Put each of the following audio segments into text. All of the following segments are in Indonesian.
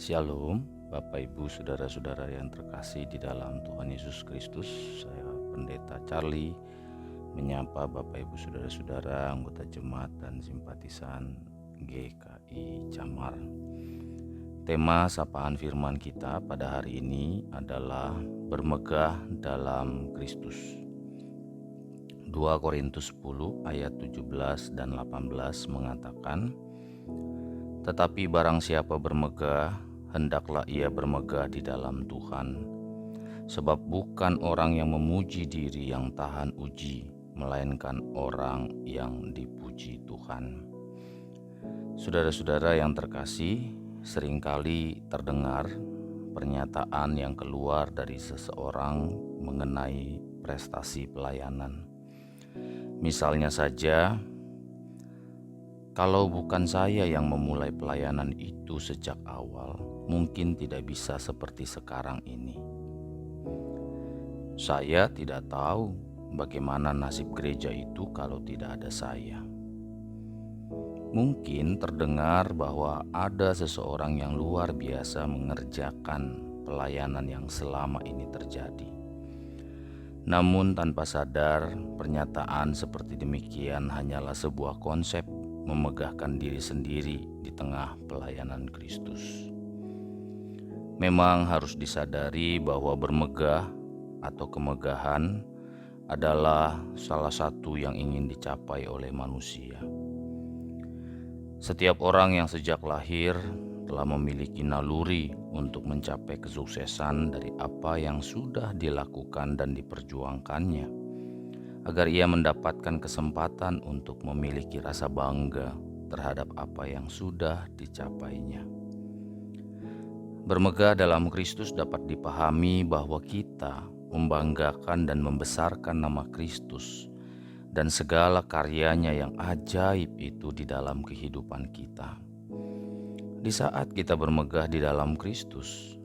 Shalom, Bapak Ibu Saudara-saudara yang terkasih di dalam Tuhan Yesus Kristus. Saya Pendeta Charlie menyapa Bapak Ibu Saudara-saudara, anggota jemaat dan simpatisan GKI Camar. Tema sapaan firman kita pada hari ini adalah bermegah dalam Kristus. 2 Korintus 10 ayat 17 dan 18 mengatakan, "Tetapi barang siapa bermegah, hendaklah ia bermegah di dalam Tuhan. Sebab bukan orang yang memuji diri yang tahan uji, melainkan orang yang dipuji Tuhan." Saudara-saudara yang terkasih, seringkali terdengar pernyataan yang keluar dari seseorang mengenai prestasi pelayanan. Misalnya saja, "Kalau bukan saya yang memulai pelayanan itu sejak awal, mungkin tidak bisa seperti sekarang ini. Saya tidak tahu bagaimana nasib gereja itu kalau tidak ada saya." Mungkin terdengar bahwa ada seseorang yang luar biasa mengerjakan pelayanan yang selama ini terjadi. Namun tanpa sadar, pernyataan seperti demikian hanyalah sebuah konsep memegahkan diri sendiri di tengah pelayanan Kristus. Memang harus disadari bahwa bermegah atau kemegahan adalah salah satu yang ingin dicapai oleh manusia. Setiap orang yang sejak lahir telah memiliki naluri untuk mencapai kesuksesan dari apa yang sudah dilakukan dan diperjuangkannya, agar ia mendapatkan kesempatan untuk memiliki rasa bangga terhadap apa yang sudah dicapainya. Bermegah dalam Kristus dapat dipahami bahwa kita membanggakan dan membesarkan nama Kristus dan segala karyanya yang ajaib itu di dalam kehidupan kita. Di saat kita bermegah di dalam Kristus,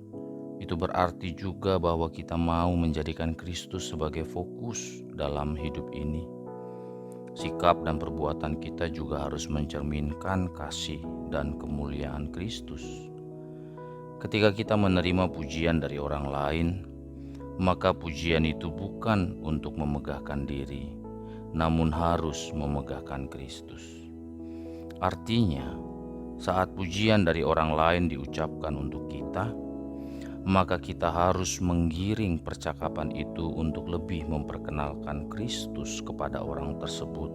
itu berarti juga bahwa kita mau menjadikan Kristus sebagai fokus dalam hidup ini. Sikap dan perbuatan kita juga harus mencerminkan kasih dan kemuliaan Kristus. Ketika kita menerima pujian dari orang lain, maka pujian itu bukan untuk memegahkan diri, namun harus memegahkan Kristus. Artinya, saat pujian dari orang lain diucapkan untuk kita, maka kita harus menggiring percakapan itu untuk lebih memperkenalkan Kristus kepada orang tersebut.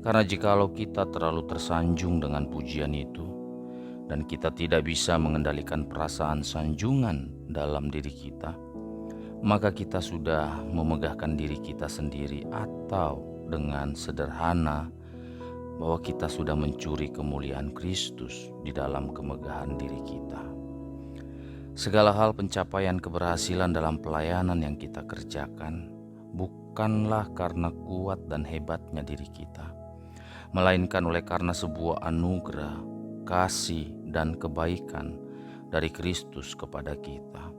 Karena jikalau kita terlalu tersanjung dengan pujian itu, dan kita tidak bisa mengendalikan perasaan sanjungan dalam diri kita, maka kita sudah memegahkan diri kita sendiri, atau dengan sederhana bahwa kita sudah mencuri kemuliaan Kristus di dalam kemegahan diri kita. Segala hal pencapaian keberhasilan dalam pelayanan yang kita kerjakan bukanlah karena kuat dan hebatnya diri kita, melainkan oleh karena sebuah anugerah, kasih, dan kebaikan dari Kristus kepada kita,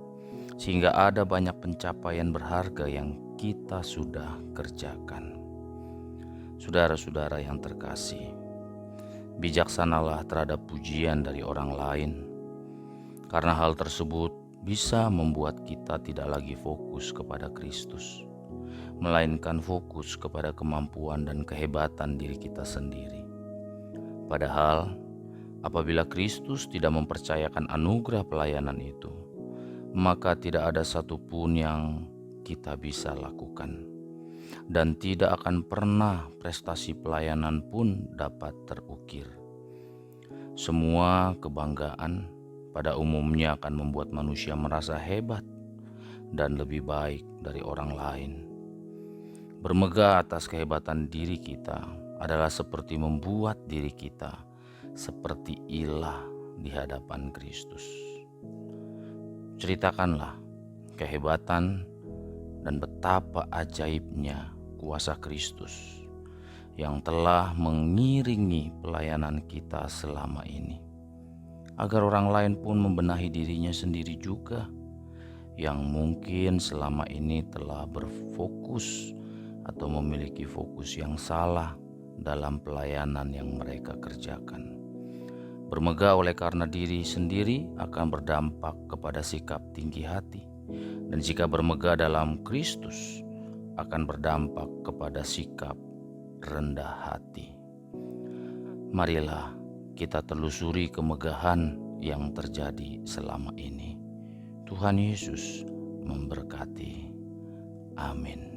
sehingga ada banyak pencapaian berharga yang kita sudah kerjakan. Saudara-saudara yang terkasih, bijaksanalah terhadap pujian dari orang lain, karena hal tersebut bisa membuat kita tidak lagi fokus kepada Kristus, melainkan fokus kepada kemampuan dan kehebatan diri kita sendiri. Padahal, apabila Kristus tidak mempercayakan anugerah pelayanan itu, maka tidak ada satupun yang kita bisa lakukan. Dan tidak akan pernah prestasi pelayanan pun dapat terukir. Semua kebanggaan pada umumnya akan membuat manusia merasa hebat dan lebih baik dari orang lain. Bermegah atas kehebatan diri kita adalah seperti membuat diri kita seperti ilah di hadapan Kristus. Ceritakanlah kehebatan dan betapa ajaibnya kuasa Kristus yang telah mengiringi pelayanan kita selama ini, agar orang lain pun membenahi dirinya sendiri juga, yang mungkin selama ini telah berfokus atau memiliki fokus yang salah dalam pelayanan yang mereka kerjakan. Bermegah oleh karena diri sendiri akan berdampak kepada sikap tinggi hati. Dan jika bermegah dalam Kristus akan berdampak kepada sikap rendah hati. Marilah kita telusuri kemegahan yang terjadi selama ini. Tuhan Yesus memberkati. Amin.